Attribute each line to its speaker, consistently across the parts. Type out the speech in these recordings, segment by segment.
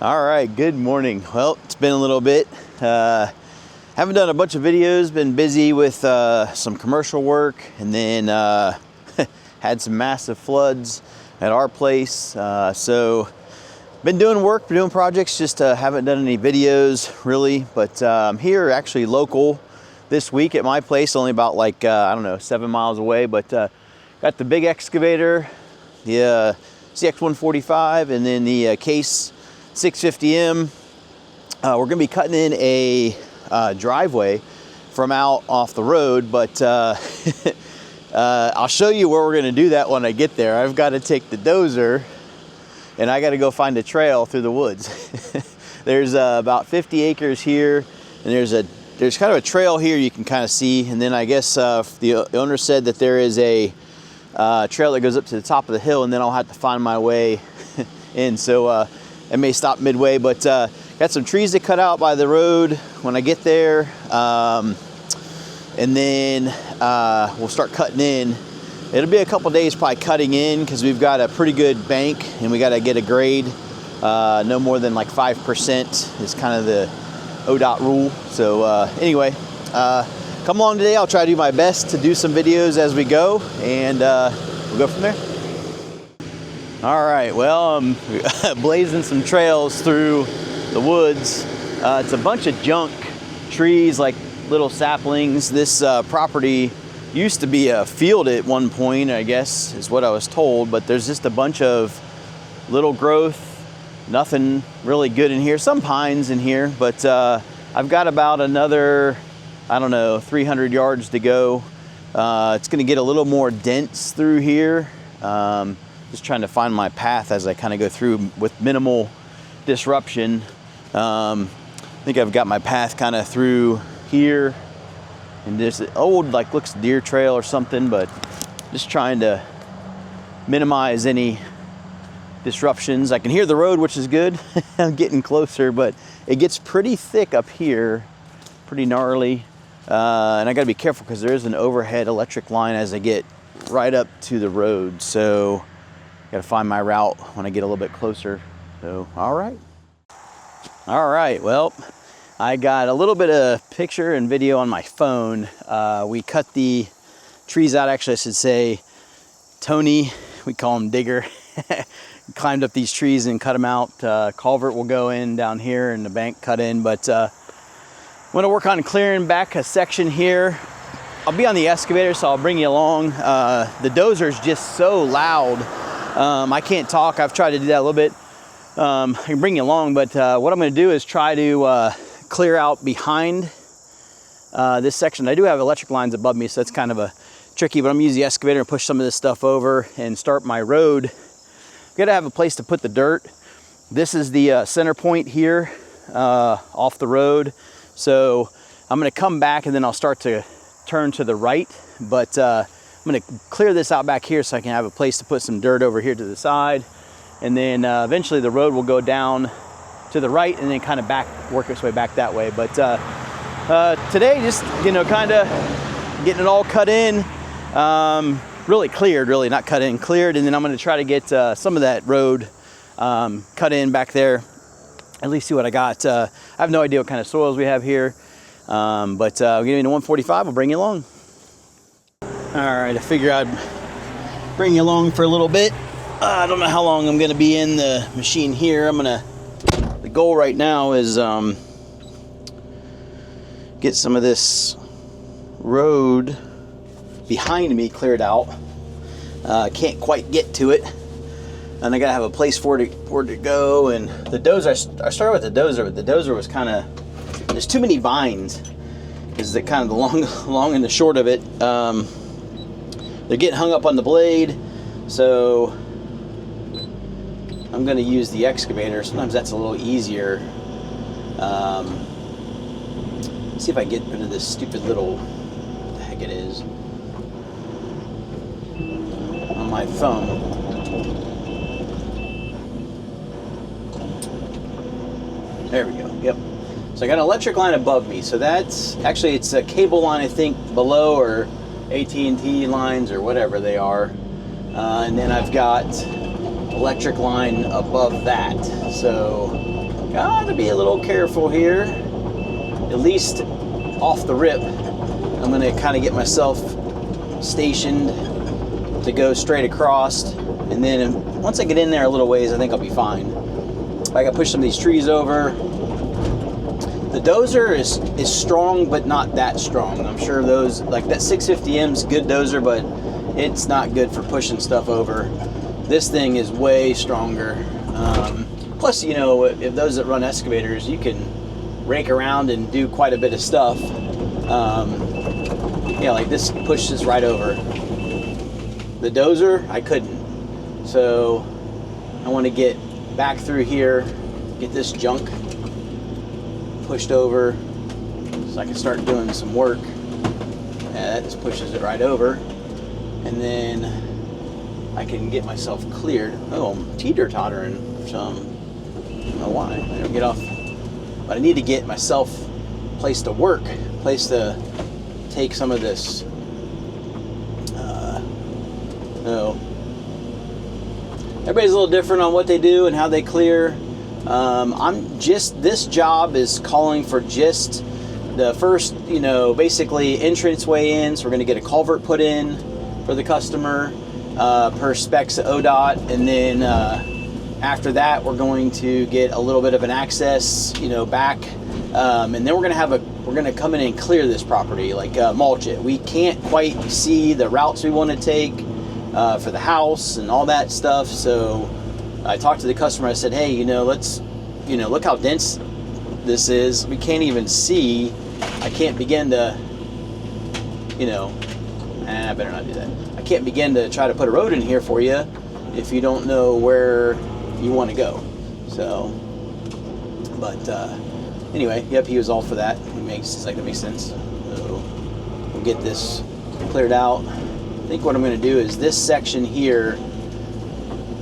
Speaker 1: All right, good morning. Well, it's been a little bit. Haven't done a bunch of videos, been busy with some commercial work, and then had some massive floods at our place. So been doing work, been doing projects, just haven't done any videos really, but I'm here actually local this week at my place, only about like, I don't know, 7 miles away, but got the big excavator, the CX145, and then the Case 650M. We're gonna be cutting in a driveway from out off the road, but I'll show you where we're gonna do that when I get there. I've got to take the dozer and I got to go find a trail through the woods. There's about 50 acres here, and there's kind of a trail here you can kind of see, and then I guess the owner said that there is a trail that goes up to the top of the hill, and then I'll have to find my way in. So I may stop midway, but got some trees to cut out by the road when I get there, and then we'll start cutting in. It'll be a couple days probably cutting in because we've got a pretty good bank and we got to get a grade. No more than like 5% is kind of the ODOT rule. So anyway, come along today. I'll try to do my best to do some videos as we go, and we'll go from there. All right, well, I'm blazing some trails through the woods. It's a bunch of junk trees, like little saplings. This property used to be a field at one point, I guess, is what I was told, but there's just a bunch of little growth, nothing really good in here. Some pines in here, but I've got about another, I don't know, 300 yards to go. It's gonna get a little more dense through here. Just trying to find my path as I kind of go through with minimal disruption. I think I've got my path kind of through here, and there's an old, like, looks deer trail or something, but just trying to minimize any disruptions. I can hear the road, which is good. I'm getting closer, but it gets pretty thick up here, pretty gnarly. And I gotta be careful because there is an overhead electric line as I get right up to the road. So gotta find my route when I get a little bit closer. So, all right. All right, well, I got a little bit of picture and video on my phone. We cut the trees out, actually I should say. Tony, we call him Digger, climbed up these trees and cut them out. Culvert will go in down here and the bank cut in, but I'm gonna work on clearing back a section here. I'll be on the excavator, so I'll bring you along. The dozer's just so loud. I can't talk. I've tried to do that a little bit. I can bring you along, but what I'm gonna do is try to clear out behind this section. I do have electric lines above me, so that's kind of a tricky, but I'm gonna use the excavator and push some of this stuff over and start my road. I've gotta have a place to put the dirt. This is the center point here off the road. So I'm gonna come back and then I'll start to turn to the right, but I'm gonna clear this out back here so I can have a place to put some dirt over here to the side. And then eventually the road will go down to the right and then kind of work its way back that way. But today, just, you know, kind of getting it all cut in, really cleared, really not cut in, cleared. And then I'm gonna try to get some of that road cut in back there, at least see what I got. I have no idea what kind of soils we have here, but we're getting to 145, I'll bring you along. All right, I figure I'd bring you along for a little bit. I don't know how long I'm gonna be in the machine here. The goal right now is get some of this road behind me cleared out. Can't quite get to it, and I gotta have a place for it to go. And the dozer, I started with the dozer, but the dozer was kind of, there's too many vines, is the kind of the long and the short of it. They're getting hung up on the blade, so I'm going to use the excavator. Sometimes that's a little easier. See if I get rid of this stupid little, what the heck it is, on my thumb. There we go. Yep. So I got an electric line above me. So that's actually, it's a cable line, I think, below, or AT&T lines or whatever they are. And then I've got electric line above that. So gotta be a little careful here, at least off the rip. I'm gonna kind of get myself stationed to go straight across, and then once I get in there a little ways, I think I'll be fine. I gotta push some of these trees over. The dozer is strong, but not that strong. I'm sure those, like that 650M's good dozer, but it's not good for pushing stuff over. This thing is way stronger. Plus, you know, if those that run excavators, you can rake around and do quite a bit of stuff. Yeah, like this pushes right over. The dozer, I couldn't. So I want to get back through here, get this junk pushed over so I can start doing some work. Yeah, that just pushes it right over. And then I can get myself cleared. Oh, I'm teeter-tottering for some. I don't know why. I don't get off. But I need to get myself place to work, place to take some of this. No. Everybody's a little different on what they do and how they clear. This job is calling for just the first, you know, basically entrance way in. So we're going to get a culvert put in for the customer per specs of ODOT, and then after that we're going to get a little bit of an access, you know, back, and then we're going to come in and clear this property, like mulch it. We can't quite see the routes we want to take for the house and all that stuff. So I talked to the customer. I said, hey, you know, look how dense this is. We can't even see. I can't begin to, you know, I better not do that. I can't begin to try to put a road in here for you if you don't know where you want to go. So, but anyway, yep, he was all for that. It's like that makes sense. So we'll get this cleared out. I think what I'm going to do is this section here.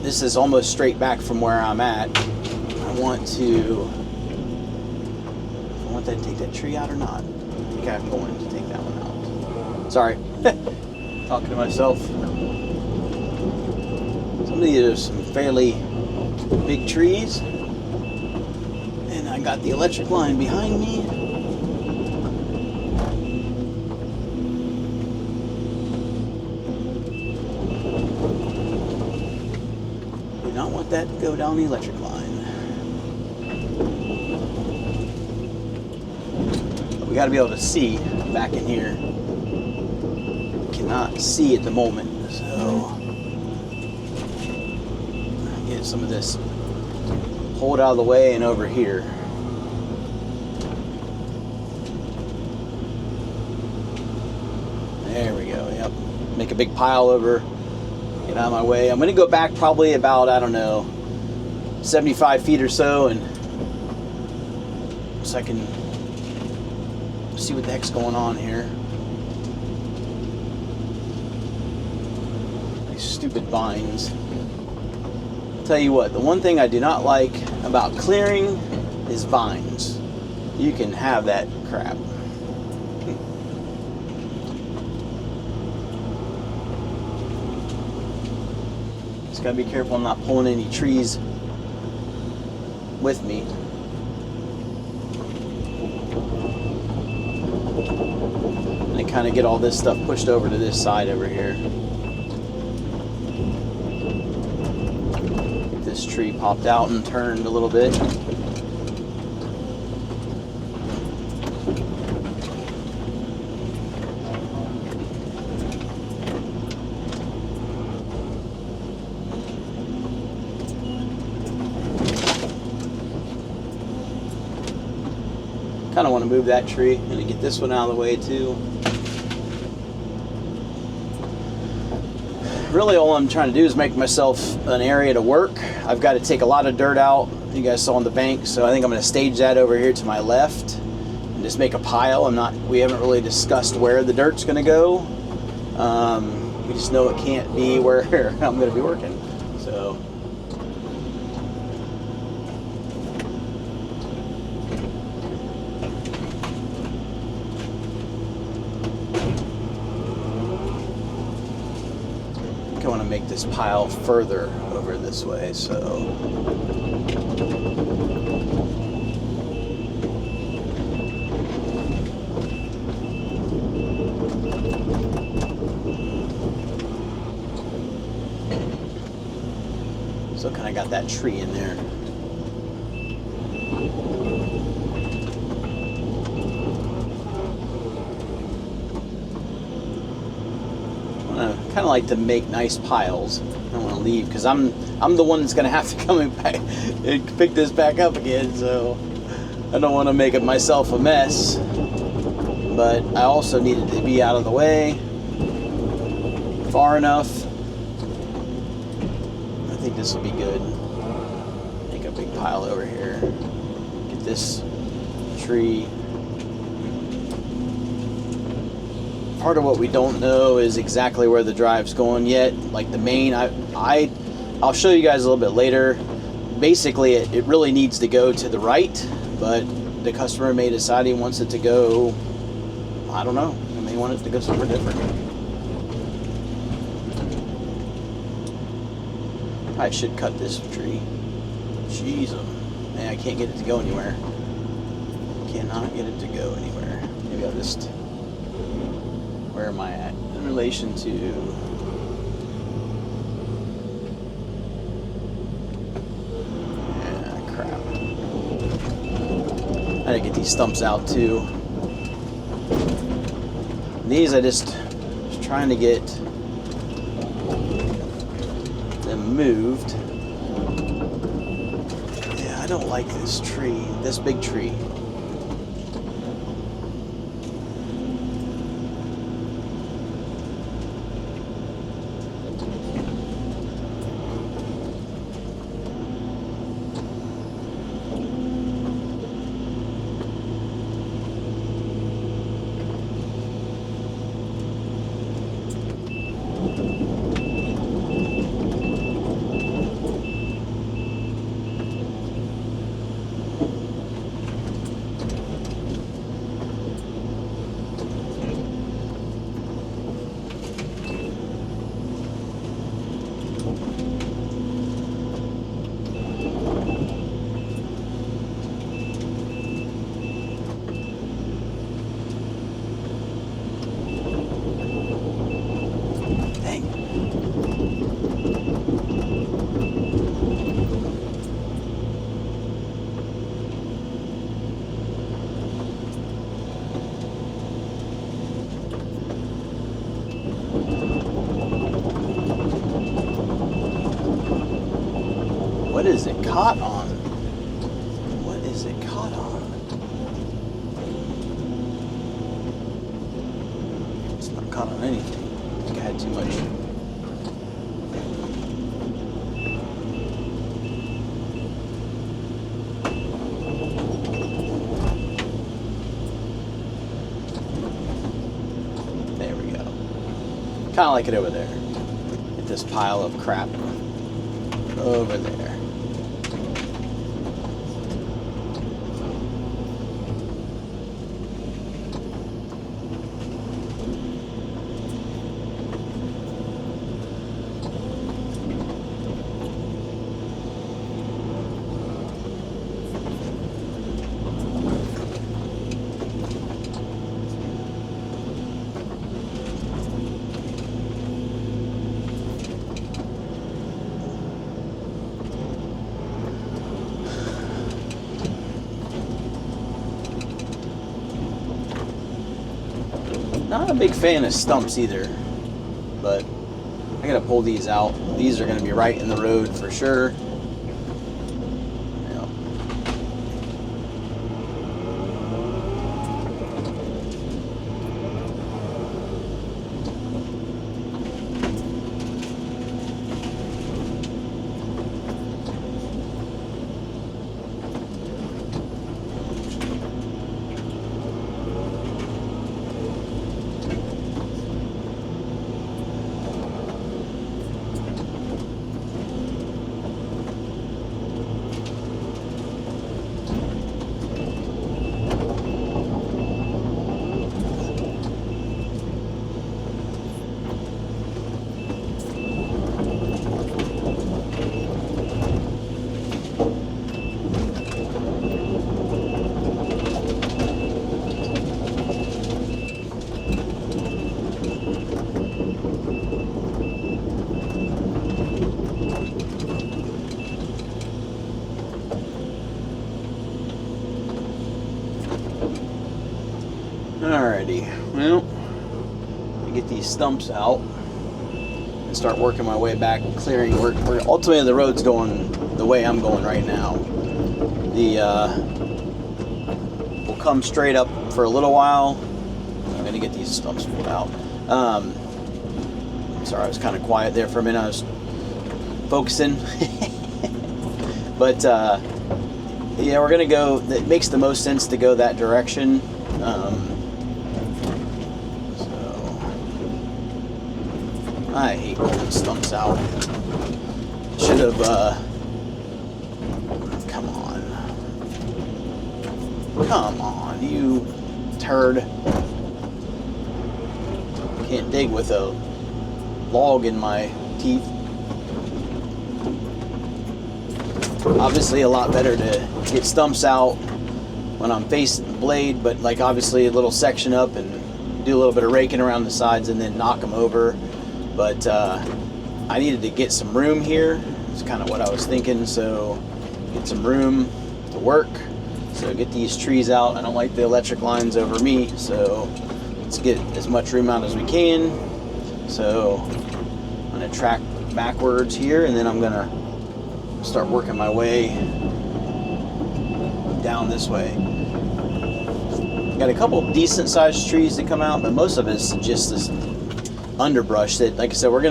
Speaker 1: This is almost straight back from where I'm at. I want that to take that tree out or not. I think I'm going to take that one out. Sorry. Talking to myself. Some of these are some fairly big trees. And I got the electric line behind me. Do not want that to go down the electric line. But we got to be able to see back in here. Cannot see at the moment, so get some of this pulled out of the way and over here. There we go. Yep. Make a big pile over. Get out of my way. I'm going to go back probably about, I don't know, 75 feet or so, and so I can see what the heck's going on here. Stupid vines. I'll tell you what, the one thing I do not like about clearing is vines. You can have that crap. Just gotta be careful I'm not pulling any trees with me. And kind of get all this stuff pushed over to this side over here. This tree popped out and turned a little bit. Kind of want to move that tree and get this one out of the way too. Really all I'm trying to do is make myself an area to work. I've got to take a lot of dirt out. You guys saw on the bank, so I think I'm going to stage that over here to my left and just make a pile. We haven't really discussed where the dirt's going to go. We just know it can't be where I'm going to be working. So I want to make this pile further over over this way, so. So kind of got that tree in there. I kind of like to make nice piles. I don't want to leave because I'm the one that's gonna have to come back and pick this back up again. So I don't want to make it myself a mess. But I also need it to be out of the way, far enough. I think this will be good. Make a big pile over here. Get this tree. Part of what we don't know is exactly where the drive's going yet. Like the main, I'll show you guys a little bit later. Basically, it really needs to go to the right, but the customer may decide he wants it to go, I don't know, he may want it to go somewhere different. I should cut this tree. Jeez, man, I can't get it to go anywhere. Cannot get it to go anywhere. Maybe I'll just, where am I at in relation to? Yeah, crap. I gotta get these stumps out too. These I just was trying to get them moved. Yeah, I don't like this tree, this big tree. What is it caught on? What is it caught on? It's not caught on anything. I think I had too much. There we go. Kind of like it over there. Get this pile of crap over there. Not a big fan of stumps either, but I gotta pull these out. These are gonna be right in the road for sure. Yep. Alrighty, well, I get these stumps out and start working my way back, clearing. Ultimately, the road's going the way I'm going right now. We'll come straight up for a little while. I'm gonna get these stumps pulled out. Sorry, I was kind of quiet there for a minute. I was focusing. But yeah, we're gonna go. It makes the most sense to go that direction. I hate pulling stumps out. Should have, come on, you turd. Can't dig with a log in my teeth. Obviously a lot better to get stumps out when I'm facing the blade, but like obviously a little section up and do a little bit of raking around the sides and then knock them over. But I needed to get some room here. That's kind of what I was thinking. So get some room to work. So get these trees out. I don't like the electric lines over me. So let's get as much room out as we can. So I'm going to track backwards here, and then I'm going to start working my way down this way. Got a couple decent sized trees to come out, but most of it's just this underbrush that, like I said, we're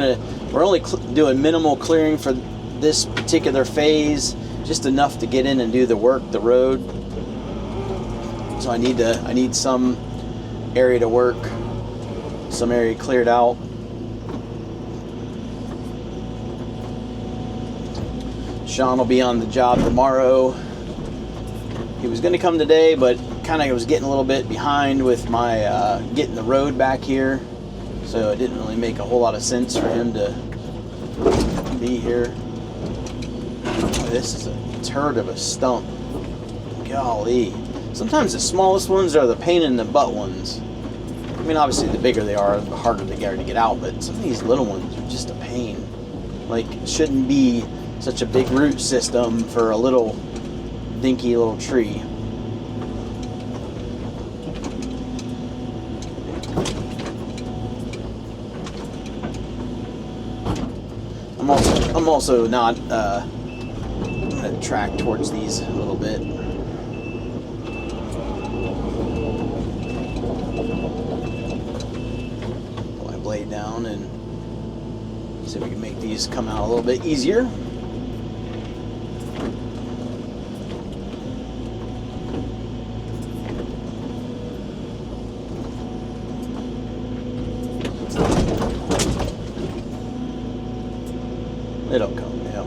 Speaker 1: only doing minimal clearing for this particular phase, just enough to get in and do the work, the road. So I need some area to work, some area cleared out. Sean will be on the job tomorrow. He was going to come today, but kind of was getting a little bit behind with my getting the road back here. So it didn't really make a whole lot of sense for him to be here. This is a turd of a stump. Golly. Sometimes the smallest ones are the pain in the butt ones. I mean, obviously the bigger they are, the harder they are to get out, but some of these little ones are just a pain. Like, it shouldn't be such a big root system for a little dinky little tree. I'm also not gonna track towards these a little bit. Pull my blade down and see if we can make these come out a little bit easier. It'll come, yeah.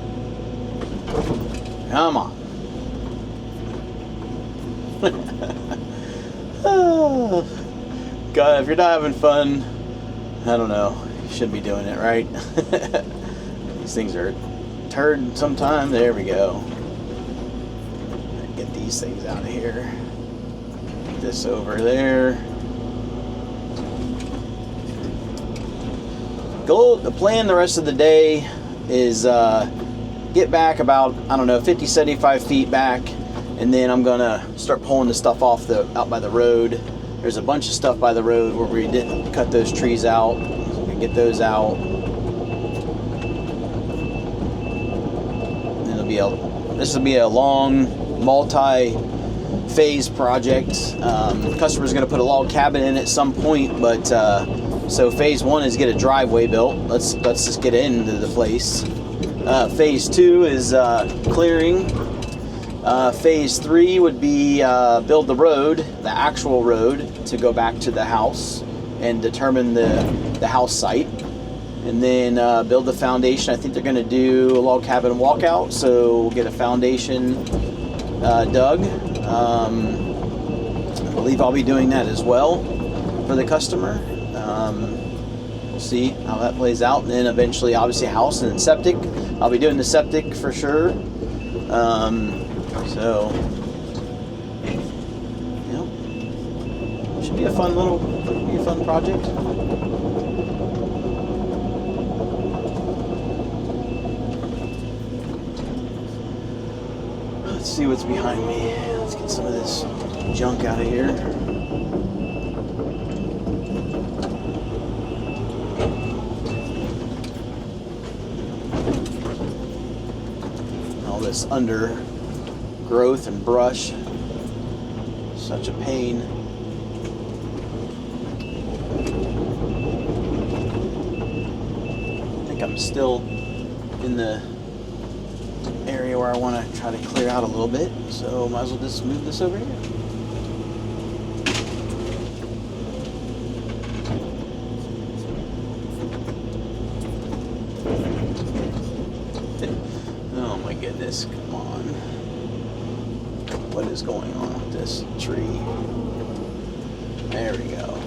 Speaker 1: Come on. Oh, God, if you're not having fun, I don't know. You shouldn't be doing it, right? These things are turd sometime. There we go. Get these things out of here. Get this over there. The plan the rest of the day is get back about, I don't know, 50, 75 feet back, and then I'm gonna start pulling the stuff off out by the road. There's a bunch of stuff by the road where we didn't cut those trees out, so we can get those out. And this will be a long, multi-phase project. The customer's gonna put a log cabin in at some point, but so phase one is get a driveway built. Let's just get into the place. Phase two is clearing. Phase three would be build the road, the actual road, to go back to the house and determine the house site. And then build the foundation. I think they're going to do a log cabin walkout, so we'll get a foundation dug. I believe I'll be doing that as well for the customer. We'll see how that plays out, and then eventually obviously house and then septic. I'll be doing the septic for sure. So you know, should be a fun project. Let's see what's behind me. Let's get some of this junk out of here. this undergrowth and brush. Such a pain. I think I'm still in the area where I want to try to clear out a little bit, so might as well just move this over here. Oh my goodness, come on. What is going on with this tree? There we go.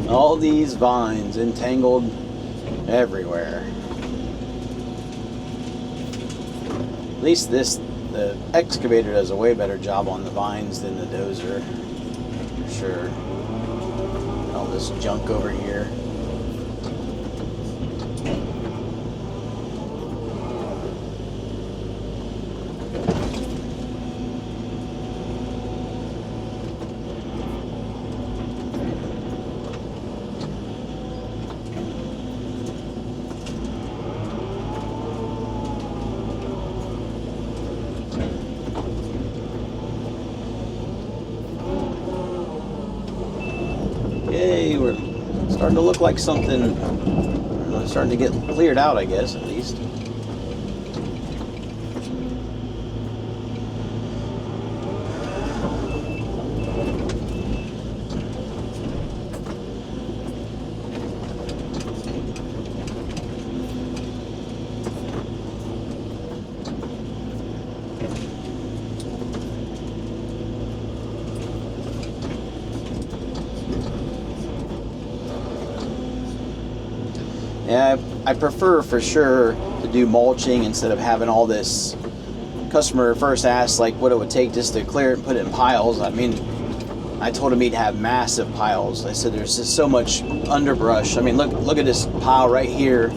Speaker 1: All these vines entangled everywhere. At least the excavator does a way better job on the vines than the dozer, for sure. All this junk over here. Yay, we're starting to look like something, starting to get cleared out, I guess, at least. Yeah, I prefer for sure to do mulching instead of having all this. Customer first asked like what it would take just to clear it and put it in piles. I mean, I told him he'd have massive piles. I said there's just so much underbrush. I mean, look at this pile right here,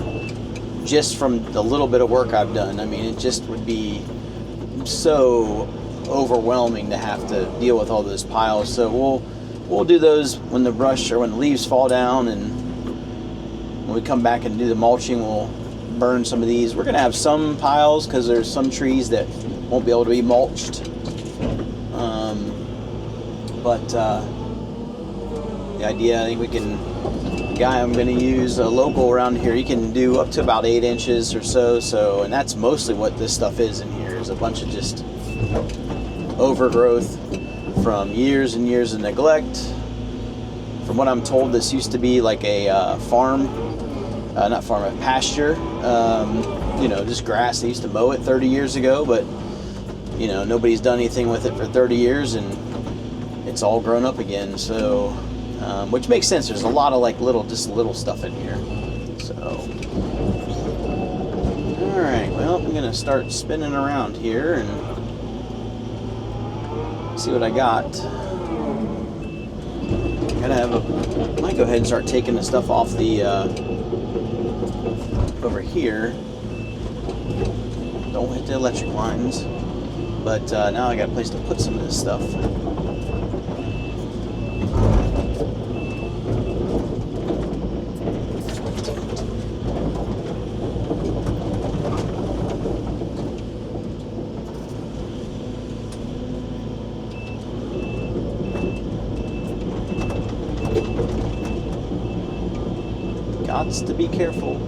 Speaker 1: just from the little bit of work I've done. I mean, it just would be so overwhelming to have to deal with all those piles. So we'll do those when the brush or when the leaves fall down, and when we come back and do the mulching, we'll burn some of these. We're going to have some piles because there's some trees that won't be able to be mulched. But the idea, I think we can, the guy I'm going to use, a local around here, he can do up to about 8 inches or so. And that's mostly what this stuff is in here, is a bunch of just overgrowth from years and years of neglect. From what I'm told, this used to be like a a pasture, just grass. They used to mow it 30 years ago, but, nobody's done anything with it for 30 years, and it's all grown up again, so, which makes sense. There's a lot of like little stuff in here, so. Alright, well, I'm gonna start spinning around here and see what I got. Might go ahead and start taking the stuff off the over here. Don't hit the electric lines. But now I got a place to put some of this stuff. Gots to be careful.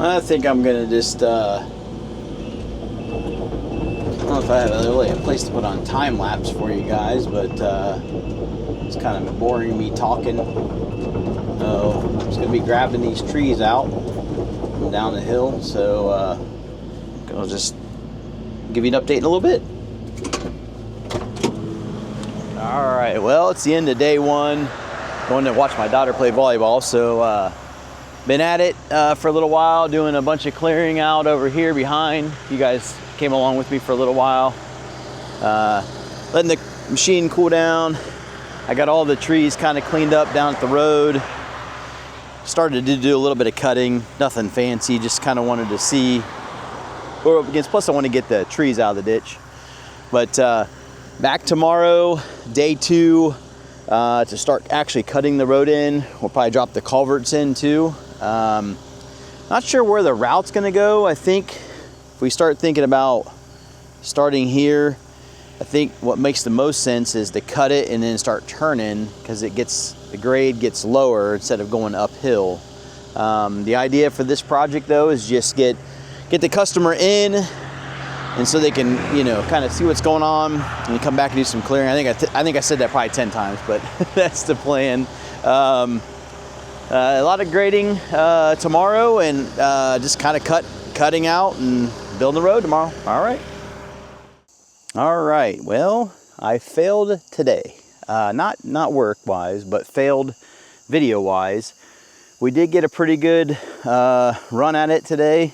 Speaker 1: I think I'm gonna just, I don't know if I have really a place to put on time lapse for you guys, but it's kind of boring me talking. So I'm just gonna be grabbing these trees out from down the hill. So I'll just give you an update in a little bit. All right, well, it's the end of day one. Going to watch my daughter play volleyball, so been at it for a little while, doing a bunch of clearing out over here behind. You guys came along with me for a little while. Letting the machine cool down. I got all the trees kind of cleaned up down at the road. Started to do a little bit of cutting, nothing fancy, just kind of wanted to see what we're up against. Plus I want to get the trees out of the ditch. But back tomorrow, day two, to start actually cutting the road in. We'll probably drop the culverts in too. Not sure where the route's gonna go. I think if we start thinking about starting here, I think what makes the most sense is to cut it and then start turning, because the grade gets lower instead of going uphill. The idea for this project though is just get the customer in, and so they can, you know, kind of see what's going on and come back and do some clearing. I think I said that probably 10 times, but that's the plan. A lot of grading tomorrow, and just kind of cutting out and building the road tomorrow. All right. Well, I failed today. Not work-wise, but failed video-wise. We did get a pretty good run at it today,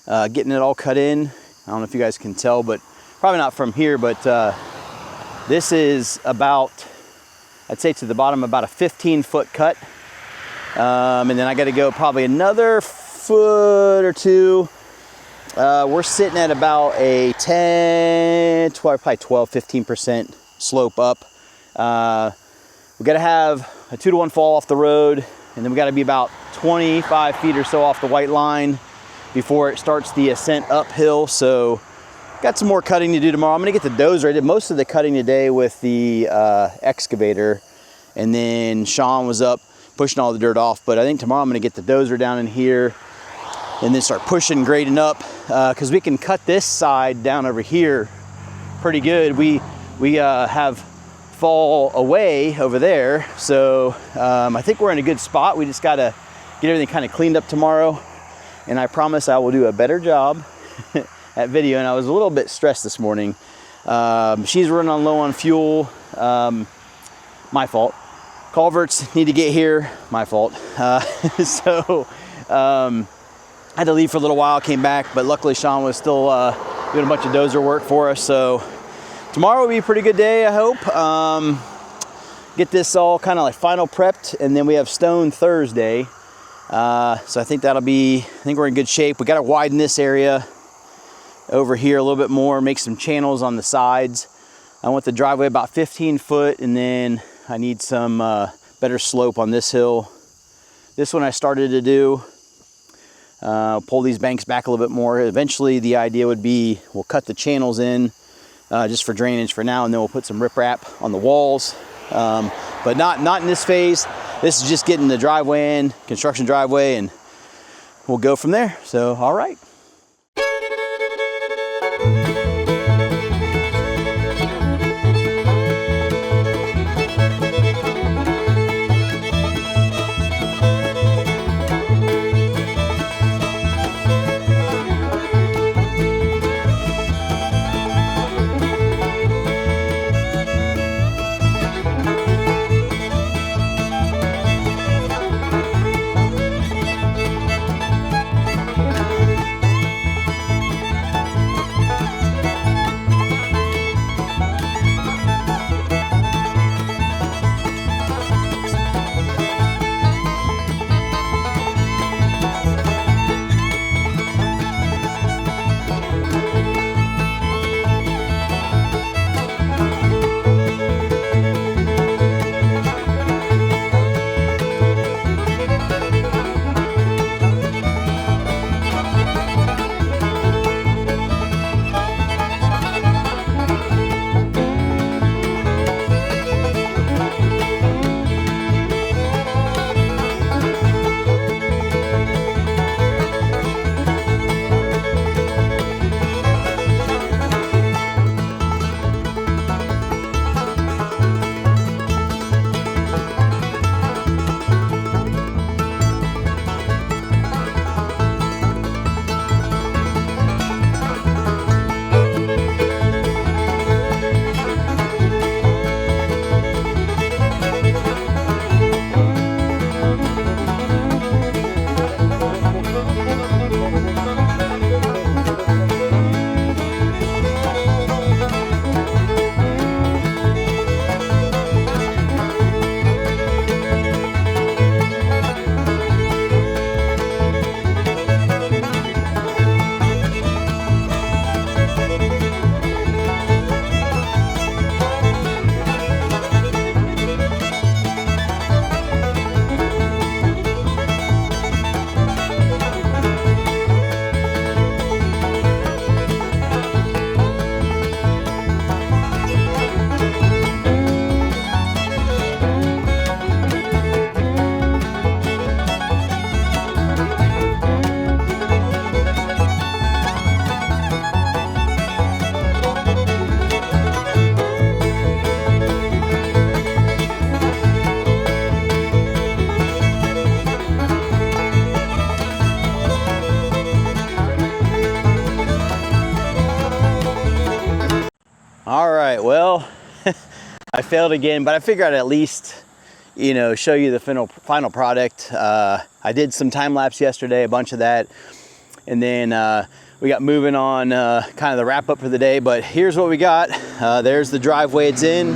Speaker 1: getting it all cut in. I don't know if you guys can tell, but probably not from here, but this is about, I'd say to the bottom, about a 15-foot cut. And then I got to go probably another foot or two. We're sitting at about a 10, 12, probably 12, 15% slope up. We got to have a 2-to-1 fall off the road, and then we got to be about 25 feet or so off the white line before it starts the ascent uphill. So got some more cutting to do tomorrow. I'm gonna get the dozer. I did most of the cutting today with the excavator, and then Sean was up pushing all the dirt off. But I think tomorrow I'm gonna get the dozer down in here and then start pushing, grading up, because we can cut this side down over here pretty good. We have fall away over there, so I think we're in a good spot. We just gotta get everything kind of cleaned up tomorrow, and I promise I will do a better job at video. And I was a little bit stressed this morning. She's running on low on fuel. My fault. Culverts need to get here. My fault. So I had to leave for a little while, came back, but luckily Sean was still doing a bunch of dozer work for us. So tomorrow will be a pretty good day, I hope. Get this all kind of like final prepped, and then we have stone Thursday. So I think that'll be, I think we're in good shape. We got to widen this area over here a little bit more, make some channels on the sides. I want the driveway about 15 foot, and then I need some better slope on this hill. This one I started to do. Pull these banks back a little bit more. Eventually the idea would be we'll cut the channels in just for drainage for now, and then we'll put some riprap on the walls, but not in this phase. This is just getting the driveway in, construction driveway, and we'll go from there. So, all right. All right, well, I failed again, but I figured I'd at least, you know, show you the final product. I did some time lapse yesterday, a bunch of that, and then we got moving on kind of the wrap up for the day. But here's what we got. There's the driveway it's in.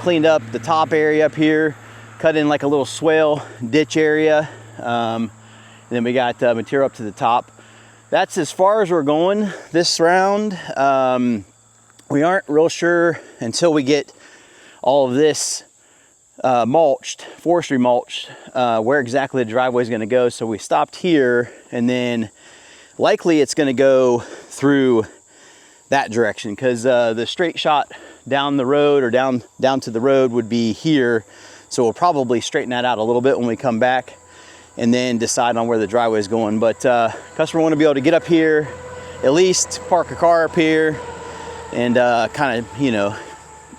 Speaker 1: Cleaned up the top area up here, cut in like a little swale ditch area, and then we got material up to the top. That's as far as we're going this round. We aren't real sure until we get all of this mulched, forestry mulched, where exactly the driveway is going to go. So we stopped here, and then likely it's going to go through that direction, because the straight shot down the road or down to the road would be here. So we'll probably straighten that out a little bit when we come back, and then decide on where the driveway is going. But customer want to be able to get up here, at least park a car up here, and kind of, you know,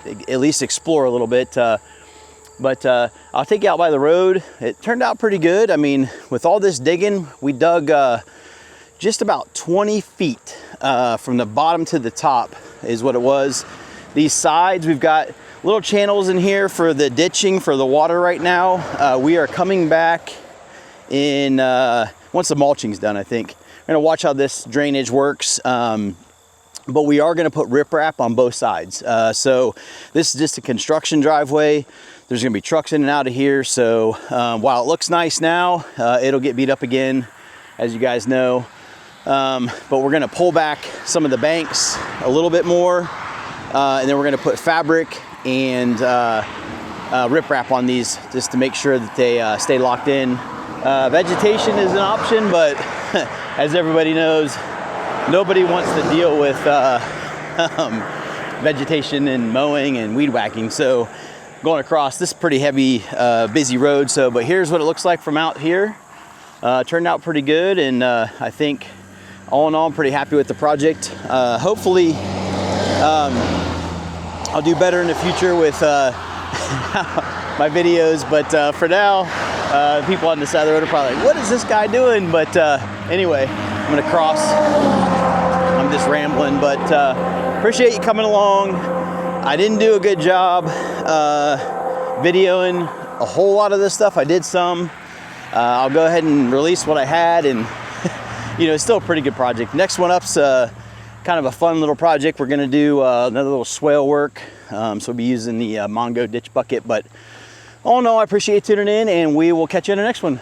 Speaker 1: at least explore a little bit. But I'll take you out by the road. It turned out pretty good. I mean, with all this digging, we dug just about 20 feet from the bottom to the top is what it was. These sides, we've got little channels in here for the ditching for the water right now. We are coming back in, once the mulching's done, I think. We're gonna watch how this drainage works. But we are gonna put riprap on both sides. So this is just a construction driveway. There's gonna be trucks in and out of here. So while it looks nice now, it'll get beat up again, as you guys know. But we're gonna pull back some of the banks a little bit more. And then we're gonna put fabric and riprap on these just to make sure that they stay locked in. Vegetation is an option, but as everybody knows, nobody wants to deal with vegetation and mowing and weed whacking. So going across this pretty heavy, busy road. So, but here's what it looks like from out here. Turned out pretty good, and I think all in all, I'm pretty happy with the project. Hopefully, I'll do better in the future with my videos, but for now, people on the side of the road are probably like, what is this guy doing? But anyway, I'm gonna cross. I'm just rambling, but appreciate you coming along. I didn't do a good job videoing a whole lot of this stuff. I did some. I'll go ahead and release what I had, and you know, it's still a pretty good project. Next one up's kind of a fun little project. We're gonna do another little swale work. So we'll be using the Mongo ditch bucket, but all in all, I appreciate you tuning in, and we will catch you in the next one.